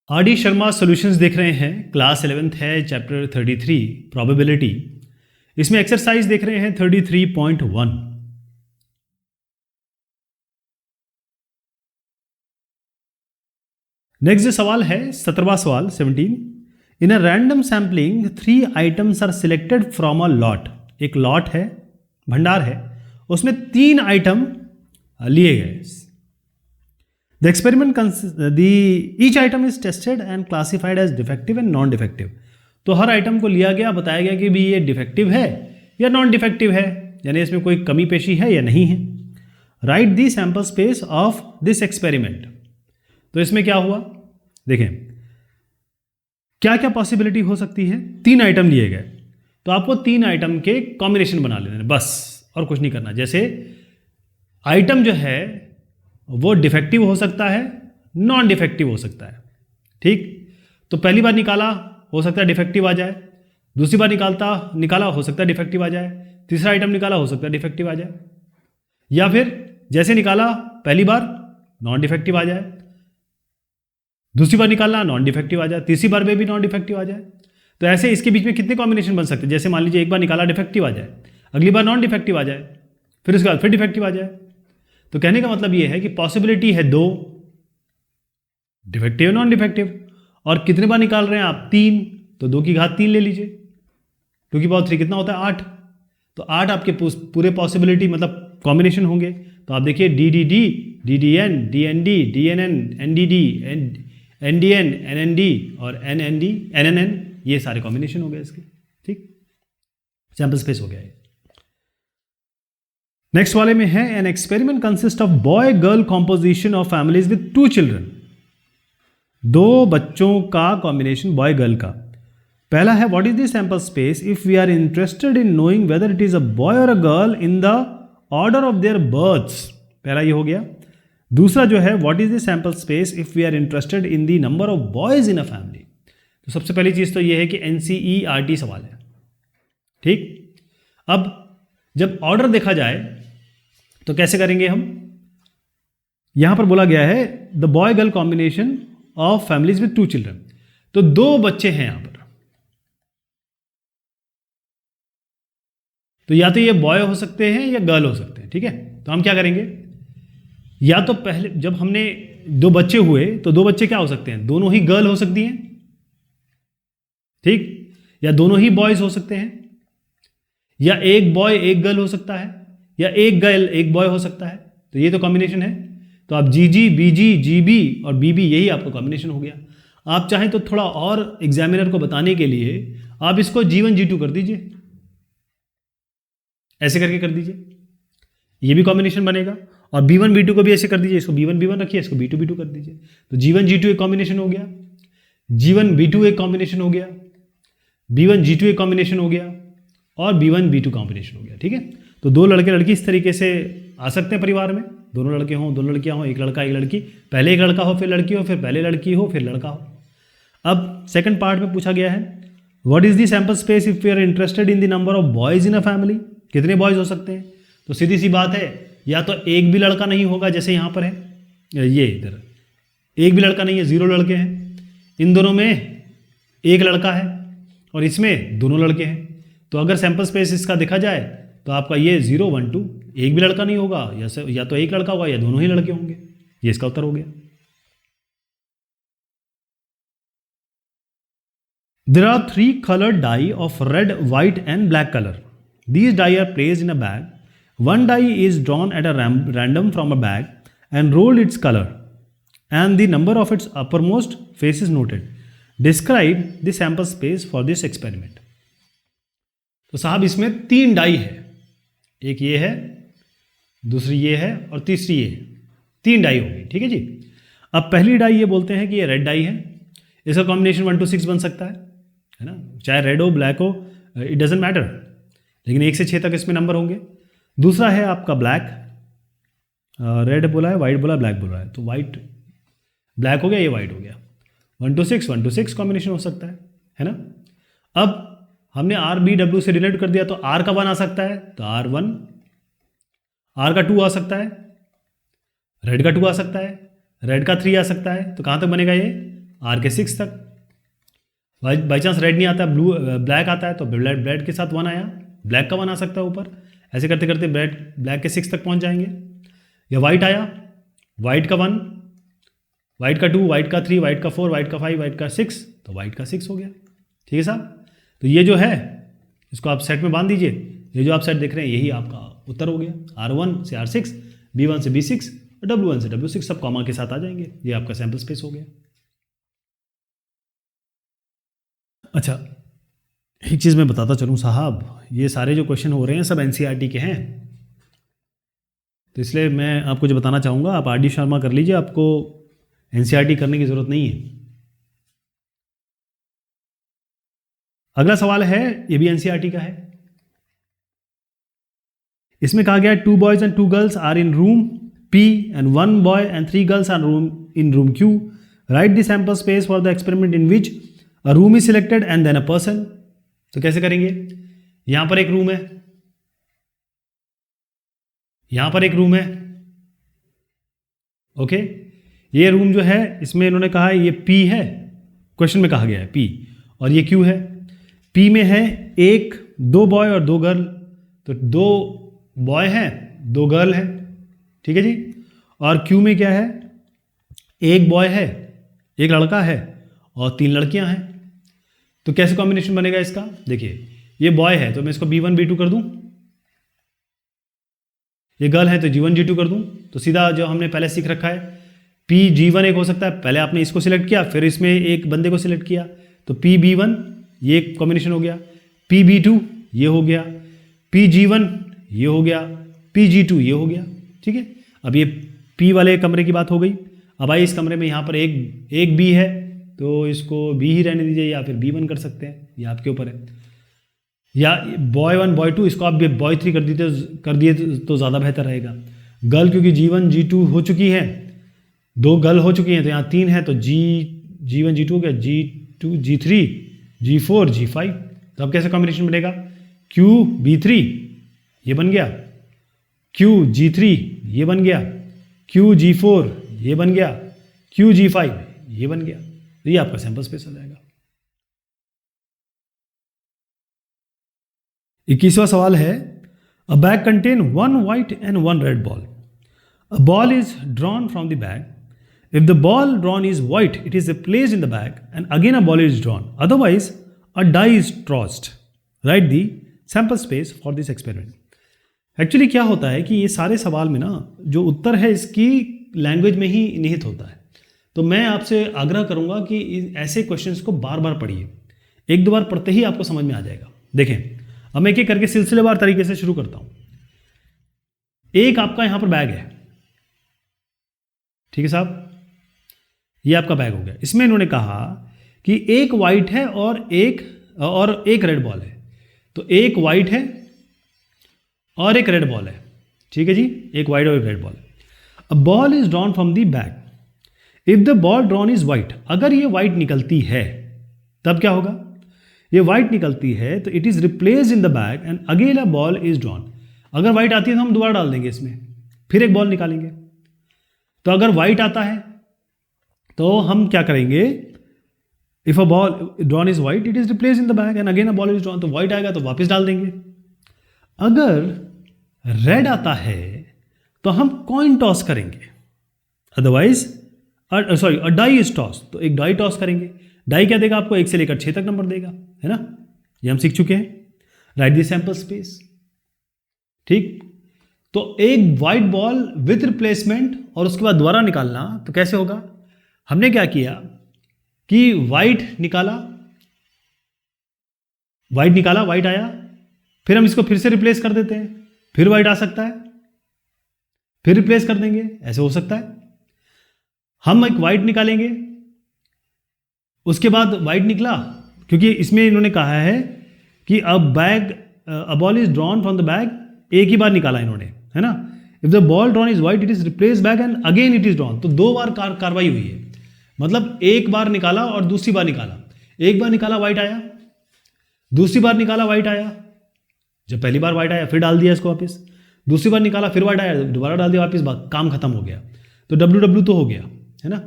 R D Sharma solutions देख रहे हैं। क्लास 11th है, चैप्टर 33 प्रोबेबिलिटी। इसमें एक्सरसाइज देख रहे हैं 33.1। नेक्स्ट जो सवाल है 17वां सवाल 17। In a random sampling 3 items are selected from a lot. एक लॉट है, भंडार है, उसमें 3 आइटम लिए गए। The experiment each item is tested and classified as defective and non defective. तो हर आइटम को लिया गया, बताया गया कि भी ये डिफेक्टिव है या नॉन डिफेक्टिव है, यानी इसमें कोई कमी पेशी है या नहीं है। Right the sample space of this experiment. तो इसमें क्या हुआ, देखें क्या क्या पॉसिबिलिटी हो सकती है। 3 आइटम लिए गए, तो आपको 3 आइटम के कॉम्बिनेशन बना लेने बस, और कुछ नहीं करना। जैसे आइटम जो है वो डिफेक्टिव हो सकता है, नॉन डिफेक्टिव हो सकता है, ठीक। तो पहली बार निकाला, हो सकता है डिफेक्टिव आ जाए। दूसरी बार निकाला हो सकता है डिफेक्टिव आ जाए। तीसरा आइटम निकाला, हो सकता है डिफेक्टिव आ जाए। या फिर जैसे निकाला पहली बार नॉन डिफेक्टिव आ जाए, दूसरी बार निकालना नॉन डिफेक्टिव आ जाए, तीसरी बार में भी नॉन डिफेक्टिव आ जाए। तो ऐसे इसके बीच में कितने कॉम्बिनेशन बन सकते हैं। जैसे मान लीजिए एक बार निकाला डिफेक्टिव आ जाए, अगली बार नॉन डिफेक्टिव आ जाए, फिर उसके बाद फिर डिफेक्टिव आ जाए। तो कहने का मतलब ये है कि पॉसिबिलिटी है 2, डिफेक्टिव नॉन डिफेक्टिव। और कितने बार निकाल रहे हैं आप, 3, तो 2 की घात 3 ले लीजिए। 2 की पावर 3 कितना होता है, 8। तो 8 आपके पूरे पॉसिबिलिटी मतलब कॉम्बिनेशन होंगे। तो आप देखिए DDD, DDN, DND, DNN, NDD, NDN, NND और NND, NNN, ये सारे कॉम्बिनेशन हो गए इसके, ठीक। सैंपल स्पेस हो गया है। नेक्स्ट वाले में है an experiment consist of boy girl composition of families with 2 children. 2 बच्चों का कॉम्बिनेशन बॉय गर्ल का। पहला है what is the sample space if we are interested in knowing whether it is a boy और a girl in the order of their births. पहला ये हो गया। दूसरा जो है what is the sample space if we are interested in the number of boys in a family. तो सबसे पहली चीज तो ये है कि NCERT सवाल है, ठीक। अब जब ऑर्डर देखा जाए तो कैसे करेंगे हम। यहां पर बोला गया है the boy girl combination of families with 2 children. तो 2 बच्चे हैं यहां पर, तो या तो ये बॉय हो सकते हैं या गर्ल हो सकते हैं, ठीक है। तो हम क्या करेंगे, या तो पहले जब हमने 2 बच्चे हुए तो 2 बच्चे क्या हो सकते हैं, दोनों ही गर्ल हो सकती हैं, ठीक, या दोनों ही बॉयज हो सकते हैं, या एक बॉय एक गर्ल हो सकता है, या एक गर्ल एक बॉय हो सकता है। तो ये तो कॉम्बिनेशन है। तो आप GG, BG, GB और BB, यही आपका कॉम्बिनेशन हो गया। आप चाहें तो थोड़ा और एग्जामिनर को बताने के लिए आप इसको G1 G2 कर दीजिए, ऐसे करके कर दीजिए, ये भी कॉम्बिनेशन बनेगा। और B1 B2 को भी ऐसे कर दीजिए, इसको B1 B1 रखिए, इसको B2 B2 कर दीजिए। तो G1 G2 एक कॉम्बिनेशन हो गया, G1 B2 एक कॉम्बिनेशन हो गया, B1 G2 एक कॉम्बिनेशन हो गया, और B1 B2 कॉम्बिनेशन हो गया, ठीक है। तो 2 लड़के लड़की इस तरीके से आ सकते हैं परिवार में, दोनों लड़के हों, 2 लड़कियां हों, एक लड़का एक लड़की, पहले एक लड़का हो फिर लड़की हो, फिर पहले लड़की हो फिर लड़का हो। अब सेकंड पार्ट में पूछा गया है what is the sample space if we are interested in the number of boys in a family. कितने बॉयज हो सकते हैं। तो सीधी सी बात है, या तो एक भी लड़का नहीं होगा, जैसे यहाँ पर है, ये इधर एक भी लड़का नहीं है, 0 लड़के हैं। इन दोनों में एक लड़का है और इसमें दोनों लड़के हैं। तो अगर सैंपल स्पेस इसका देखा जाए तो आपका ये 0 1 2, एक भी लड़का नहीं होगा, या तो एक लड़का होगा या दोनों ही लड़के होंगे। ये इसका उत्तर हो गया। There are 3 colored die of red, white and black color. These die are placed in a bag. One die is drawn at a random from a bag and rolled its color, and the number of its uppermost face is noted. Describe the sample space for this experiment. तो साहब इसमें 3 die है, एक ये है, दूसरी ये है और तीसरी ये है। 3 डाई होगी, ठीक है जी। अब पहली डाई ये बोलते हैं कि ये रेड डाई है, इसका कॉम्बिनेशन 1 to 6 बन सकता है ना, चाहे रेड हो ब्लैक हो, इट डजेंट मैटर, लेकिन 1 से 6 तक इसमें नंबर होंगे। दूसरा है आपका ब्लैक, रेड बोला है, वाइट बोला, ब्लैक बोला है, तो वाइट ब्लैक हो गया, ये वाइट हो गया। 1 to 6 कॉम्बिनेशन हो सकता है ना। अब हमने RBW से रिलेट कर दिया, तो R का 1 आ सकता है, तो R1, R का 2 आ सकता है, रेड का 2 आ सकता है, रेड का 3 आ सकता है। तो कहाँ तक बनेगा ये R के 6 तक। बाई चांस रेड नहीं आता, ब्लैक आता है तो ब्लैक के साथ 1 आया, ब्लैक का 1 आ सकता है ऊपर। ऐसे करते करते ब्लैक के 6 तक पहुंच जाएंगे। या वाइट आया, वाइट का 1, वाइट का 2, वाइट का 3, वाइट का 4, वाइट का 5, वाइट का 6, तो वाइट का 6 हो गया। ठीक है साहब। तो ये जो है इसको आप सेट में बांध दीजिए। ये जो आप सेट देख रहे हैं यही आपका उत्तर हो गया। R1 से R6, B1 से B6 और W1 से W6 सब कॉमा के साथ आ जाएंगे। ये आपका सैंपल स्पेस हो गया। अच्छा, एक चीज़ मैं बताता चलूँ साहब, ये सारे जो क्वेश्चन हो रहे हैं सब NCERT के हैं, तो इसलिए मैं आपको जो बताना चाहूँगा, आप RD शर्मा कर लीजिए, आपको NCERT करने की ज़रूरत नहीं है। अगला सवाल है, ये भी NCERT का है। इसमें कहा गया 2 boys and 2 girls are in room P and 1 boy and 3 girls are in room Q. Write the sample space for the experiment in which a room is selected and then a person. तो कैसे करेंगे? यहां पर एक room है, यहां पर एक रूम है, ओके। ये रूम जो है इसमें इन्होंने कहा है ये P है, क्वेश्चन में कहा गया है P, और ये Q है। P में है 2 बॉय और 2 गर्ल, तो 2 बॉय हैं 2 गर्ल हैं, ठीक है जी। और Q में क्या है, 1 बॉय है 1 लड़का है और 3 लड़कियां हैं। तो कैसे कॉम्बिनेशन बनेगा इसका? देखिए, ये बॉय है तो मैं इसको B1 B2 कर दूं, ये गर्ल है तो G1 G2 कर दूं। तो सीधा जो हमने पहले सीख रखा है PG1 एक हो सकता है, पहले आपने इसको सिलेक्ट किया फिर इसमें एक बंदे को सिलेक्ट किया, तो PB1 ये कॉम्बिनेशन हो गया, PB2 ये हो गया, PG1 ये हो गया, PG2 ये हो गया, ठीक है। अब ये P वाले कमरे की बात हो गई। अब आइए इस कमरे में यहाँ पर एक B है तो इसको B ही रहने दीजिए, या फिर B1 कर सकते हैं, ये आपके ऊपर है। या बॉय 1 बॉय 2 इसको आप बॉय 3 कर दिए तो ज़्यादा बेहतर रहेगा। गर्ल क्योंकि G1 G2 हो चुकी है, 2 गर्ल हो चुकी हैं तो यहाँ 3 है, तो G1 G2 हो गया, G2 G3 G4 G5। तो अब कैसे कॉम्बिनेशन बनेगा? Q B3 ये बन गया, Q G3 ये बन गया, Q G4 ये बन गया, Q G5 ये बन गया। तो ये आपका सैंपल स्पेस हो जाएगा। 21वां सवाल है, अ bag contain 1 white and 1 red ball. A ball is drawn from the bag. If the ball drawn is white, it is placed in the bag and again a ball is drawn. Otherwise, a die is tossed. Write the sample space for this experiment. Actually क्या होता है कि ये सारे सवाल में ना जो उत्तर है इसकी लैंग्वेज में ही निहित होता है। तो मैं आपसे आग्रह करूंगा कि ऐसे क्वेश्चंस को बार बार पढ़िए, 1-2 बार पढ़ते ही आपको समझ में आ जाएगा। देखें, अब मैं एक एक करके सिलसिलेवार तरीके से शुरू करता हूं। एक आपका यहां पर बैग है, ठीक है साहब, ये आपका बैग हो गया। इसमें इन्होंने कहा कि एक वाइट है और एक रेड बॉल है, तो एक वाइट है और एक रेड बॉल है, ठीक है जी, एक वाइट और एक red ball. A ball is drawn from the bag, if the ball drawn is white, अगर ये वाइट निकलती है तब क्या होगा? ये वाइट निकलती है तो it is replaced in the bag and again a ball is drawn. अगर वाइट आती है तो हम दोबारा डाल देंगे इसमें, फिर एक बॉल निकालेंगे। तो अगर वाइट आता है तो हम क्या करेंगे? If a ball drawn is white, it is replaced in the bag and again a ball is drawn, तो वाइट आएगा तो वापस डाल देंगे। अगर रेड आता है तो हम कॉइन टॉस करेंगे, otherwise a die is toss, तो एक डाई टॉस करेंगे। डाई क्या देगा आपको? 1 से लेकर 6 तक नंबर देगा, है ना, ये हम सीख चुके हैं। राइट द सैंपल स्पेस, ठीक। तो एक वाइट बॉल विथ रिप्लेसमेंट और उसके बाद दोबारा निकालना, तो कैसे होगा? हमने क्या किया कि वाइट निकाला, वाइट आया, फिर हम इसको फिर से रिप्लेस कर देते हैं, फिर वाइट आ सकता है, फिर रिप्लेस कर देंगे, ऐसे हो सकता है। हम एक वाइट निकालेंगे, उसके बाद वाइट निकला, क्योंकि इसमें इन्होंने कहा है कि a ball is drawn from the bag, एक ही बार निकाला इन्होंने, है ना। If the ball drawn is white, it is replace bag and again it is drawn, तो 2 बार कार्रवाई हुई है। मतलब एक बार निकाला और दूसरी बार निकाला, एक बार निकाला वाइट आया, दूसरी बार निकाला वाइट आया, जब पहली बार वाइट आया फिर डाल दिया इसको वापस, दूसरी बार निकाला फिर वाइट आया, दोबारा डाल दिया वापस, काम खत्म हो गया। तो W तो हो गया, है ना।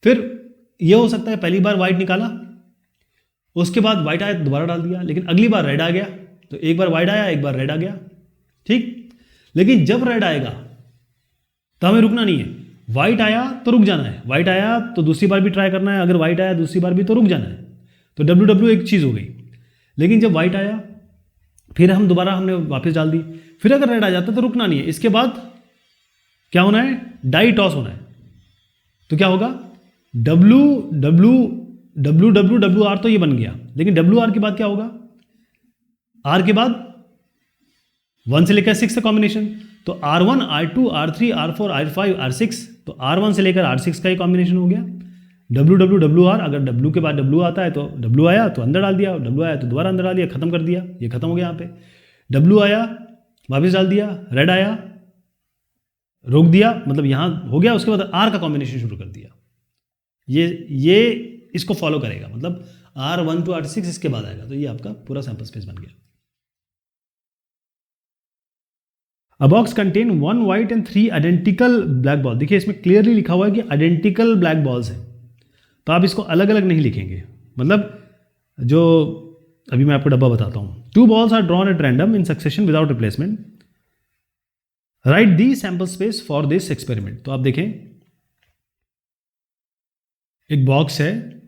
फिर ये हो सकता है पहली बार वाइट निकाला, उसके बाद वाइट आया तो दोबारा डाल दिया, लेकिन अगली बार रेड आ गया, तो एक बार वाइट आया एक बार रेड आ गया, ठीक। लेकिन जब रेड आएगा तो हमें रुकना नहीं है, वाइट आया तो रुक जाना है, वाइट आया तो दूसरी बार भी ट्राई करना है, अगर वाइट आया दूसरी बार भी तो रुक जाना है। तो WW एक चीज़ हो गई। लेकिन जब वाइट आया फिर हम दोबारा हमने वापस डाल दी, फिर अगर रेड आ जाता तो रुकना नहीं है, इसके बाद क्या होना है, डाई टॉस होना है। तो क्या होगा, WR तो ये बन गया, लेकिन WR के बाद क्या होगा, R के बाद 1 से लेकर 6 का कॉम्बिनेशन, तो R1 R2 R3 R4 R5 R6, तो R1 से लेकर R6 का ही कॉम्बिनेशन हो गया। WR, अगर W के बाद W आता है तो W आया तो अंदर डाल दिया, W आया तो दोबारा अंदर डाल दिया, खत्म कर दिया, ये खत्म हो गया यहाँ पे। W आया वापस डाल दिया, रेड आया रोक दिया, मतलब यहाँ हो गया, उसके बाद R का कॉम्बिनेशन शुरू कर दिया। ये इसको फॉलो करेगा, मतलब R1 to R6 इसके बाद आएगा, तो ये आपका पूरा सैंपल स्पेस बन गया। A box contain 1 white and 3 identical black ball। देखिए इसमें क्लियरली लिखा हुआ है कि आइडेंटिकल ब्लैक बॉल्स हैं, तो आप इसको अलग अलग नहीं लिखेंगे, मतलब जो अभी मैं आपको डब्बा बताता हूँ। 2 balls are drawn at random in succession without replacement, write the sample space for this experiment। तो आप देखें एक बॉक्स है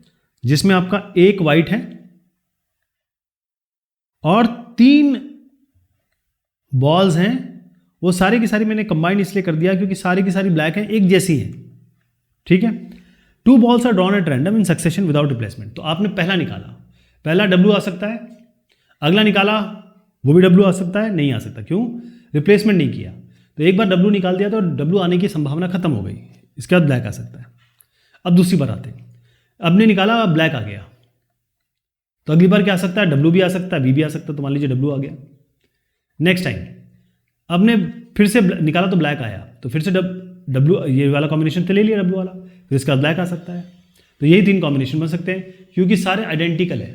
जिसमें आपका एक वाइट है और 3 बॉल्स हैं, वो सारी की सारी मैंने कंबाइन इसलिए कर दिया क्योंकि सारी की सारी ब्लैक है, एक जैसी है, ठीक है। 2 balls are drawn at random in succession without replacement। तो आपने पहला निकाला, पहला W आ सकता है, अगला निकाला वो भी W आ सकता है, नहीं आ सकता, क्यों, रिप्लेसमेंट नहीं किया। तो एक बार W निकाल दिया तो W आने की संभावना खत्म हो गई, इसके बाद ब्लैक आ सकता है। अब दूसरी बार आते हैं, अब ने निकाला ब्लैक आ गया, तो अगली बार क्या आ सकता है, W भी आ सकता है, V भी आ सकता है, तो मान लीजिए W आ गया। नेक्स्ट टाइम अब ने फिर से निकाला तो ब्लैक आया, तो फिर से W ये वाला कॉम्बिनेशन तो ले लिया W वाला, फिर इसका ब्लैक आ सकता है। तो यही 3 कॉम्बिनेशन बन सकते हैं क्योंकि सारे आइडेंटिकल है।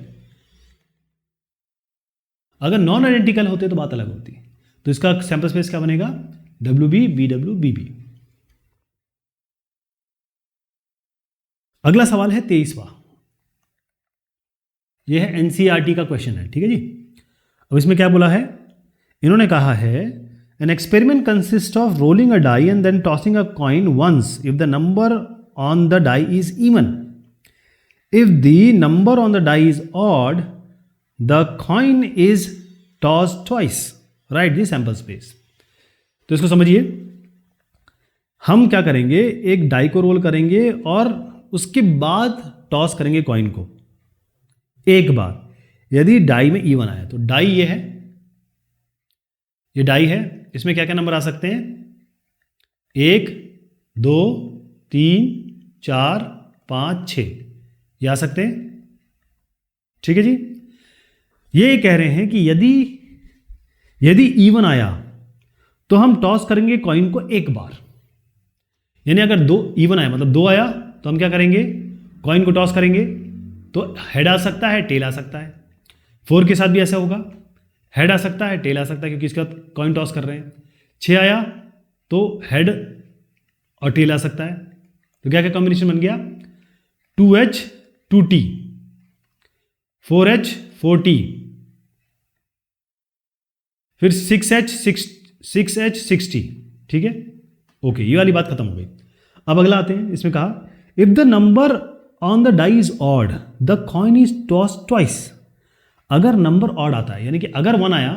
अगर नॉन आइडेंटिकल होते तो बात अलग होती, तो इसका सैंपल स्पेस क्या बनेगा, WB BW BB। अगला सवाल है 23वां, यह है NCERT का क्वेश्चन है, ठीक है जी। अब इसमें क्या बोला है, इन्होंने कहा है an experiment consists of rolling a die and then tossing a coin once if the number on the die is even. If the number on the die is odd, the coin is tossed twice. Write the sample space। तो इसको समझिए, हम क्या करेंगे, एक die को role करेंगे और उसके बाद टॉस करेंगे कॉइन को एक बार। यदि डाई में इवन आया, तो डाई ये है, ये डाई है, इसमें क्या क्या नंबर आ सकते हैं, 1 2 3 4 5 6 ये आ सकते हैं, ठीक है जी। ये कह रहे हैं कि यदि इवन आया तो हम टॉस करेंगे कॉइन को एक बार, यानी अगर 2 इवन आया मतलब 2 आया तो हम क्या करेंगे, कॉइन को टॉस करेंगे, तो हेड आ सकता है, टेल आ सकता है। 4 के साथ भी ऐसा होगा, हेड आ सकता है, टेल आ सकता है, क्योंकि इसका कॉइन टॉस कर रहे हैं। 6 आया तो हेड और टेल आ सकता है, तो क्या क्या कॉम्बिनेशन बन गया, 2H 2T, 4H 4T, फिर 6H 6T, ठीक है, ओके, ये वाली बात खत्म हो गई। अब अगला आते हैं, इसमें कहा if the number on the die is odd the coin is toss twice. अगर नंबर ऑड आता है, यानी कि अगर 1 आया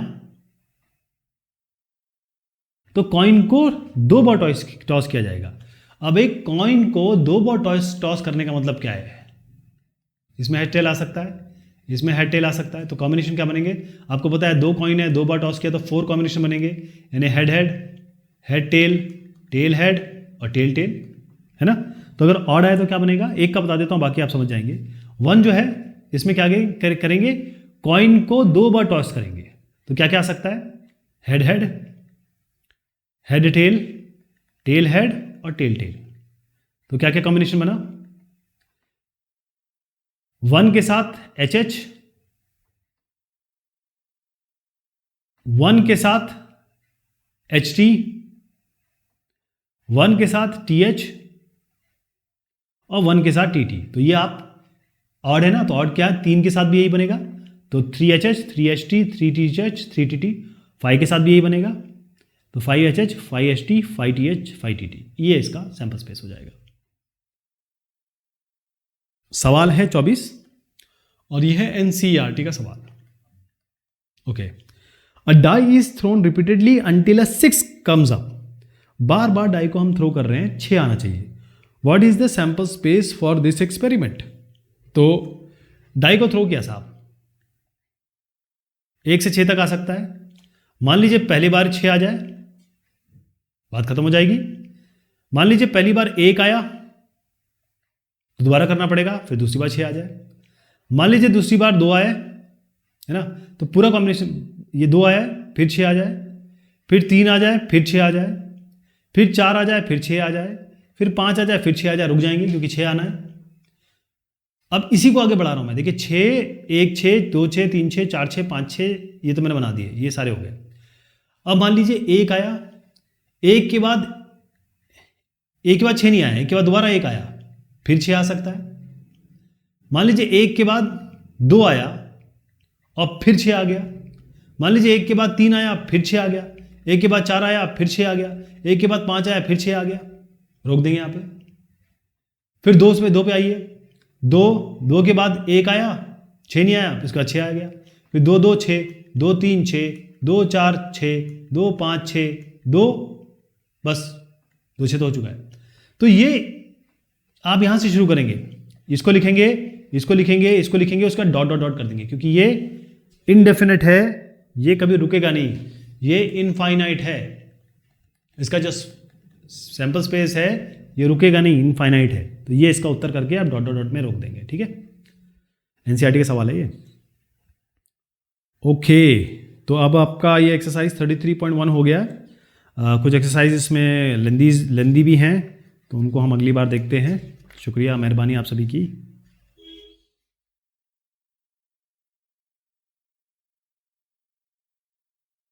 तो कॉइन को 2 बार टॉस किया जाएगा। अब एक कॉइन को 2 बार टॉस करने का मतलब क्या है, इसमें हेड टेल आ सकता है, इसमें हेड टेल आ सकता है, तो कॉम्बिनेशन क्या बनेंगे, आपको पता है 2 कॉइन है, 2 बार टॉस किया तो 4 कॉम्बिनेशन बनेंगे, यानी head head, head tail, tail head और टेल टेल, है ना। तो अगर ऑड आए तो क्या बनेगा, एक का बता देता हूं, बाकी आप समझ जाएंगे। 1 जो है इसमें क्या करेंगे, कॉइन को 2 बार टॉस करेंगे, तो क्या क्या आ सकता है, head head, head tail, tail head और टेल टेल। तो क्या क्या कॉम्बिनेशन बना, 1 के साथ HH, 1 के साथ HT, 1 के साथ TH और 1 के साथ टी टी। तो ये आप ऑड है ना, तो ऑड क्या है, 3 के साथ भी यही बनेगा, तो 3HH 3HT 3TH 3TT, 5 के साथ भी यही बनेगा, तो 5HH 5HT 5TH 5TT। ये इसका सैंपल स्पेस हो जाएगा। सवाल है 24 और ये है NCERT का सवाल। Okay, a die is thrown repeatedly until a 6 comes up. बार बार डाई को हम थ्रो कर रहे हैं, 6 आना चाहिए। What is the sample space for this experiment. तो डाई को थ्रो किया साहब, 1 से 6 तक आ सकता है। मान लीजिए पहली बार 6 आ जाए, बात खत्म हो जाएगी। मान लीजिए पहली बार 1 आया तो दोबारा करना पड़ेगा, फिर दूसरी बार 6 आ जाए। मान लीजिए दूसरी बार 2 आए, है ना, तो पूरा कॉम्बिनेशन, ये 2 आया फिर 6 आ जाए, फिर 3 आ जाए फिर 6 आ जाए, फिर 4 आ जाए फिर 6 आ जाए, फिर 5 आ जाए फिर 6 आ जाए, रुक जाएंगे क्योंकि 6 आना है। अब इसी को आगे बढ़ा रहा हूं मैं, देखिए 6 1 6 2 6 3 6 4 6 5 6, ये तो मैंने बना दिए, ये सारे हो गए। अब मान लीजिए 1 आया, 1 के बाद 6 नहीं आया, 1 के बाद दोबारा 1 आया, फिर 6 आ सकता है। मान लीजिए 1 के बाद 2 आया और फिर 6 आ गया। मान लीजिए 1 के बाद 3 आया फिर 6 आ गया, 1 के बाद 4 आया फिर 6 आ गया, 1 के बाद 5 आया फिर 6 आ गया, रोक देंगे यहाँ पे। फिर 2 पे आइए, 2 के बाद 1 आया, 6 नहीं आया, उसके बाद 6 आ गया, फिर 2 2 6 2 3 6 2 4 6 2 5 6 2, बस 2 6 तो हो चुका है। तो ये आप यहां से शुरू करेंगे, इसको लिखेंगे, इसको लिखेंगे, इसको लिखेंगे, उसका डॉट डॉट डॉट कर देंगे, क्योंकि ये इनडेफिनेट है, ये कभी रुकेगा नहीं, ये इनफाइनाइट है। इसका जो सैंपल स्पेस है ये रुकेगा नहीं, इनफाइनाइट है। तो ये इसका उत्तर करके आप डॉट डॉट डॉट में रोक देंगे, ठीक है। एनसीईआरटी का सवाल है ये। ओके, तो अब आपका ये एक्सरसाइज 33.1 हो गया। कुछ एक्सरसाइज इसमें लेंदी भी हैं, तो उनको हम अगली बार देखते हैं। शुक्रिया, मेहरबानी आप सभी की।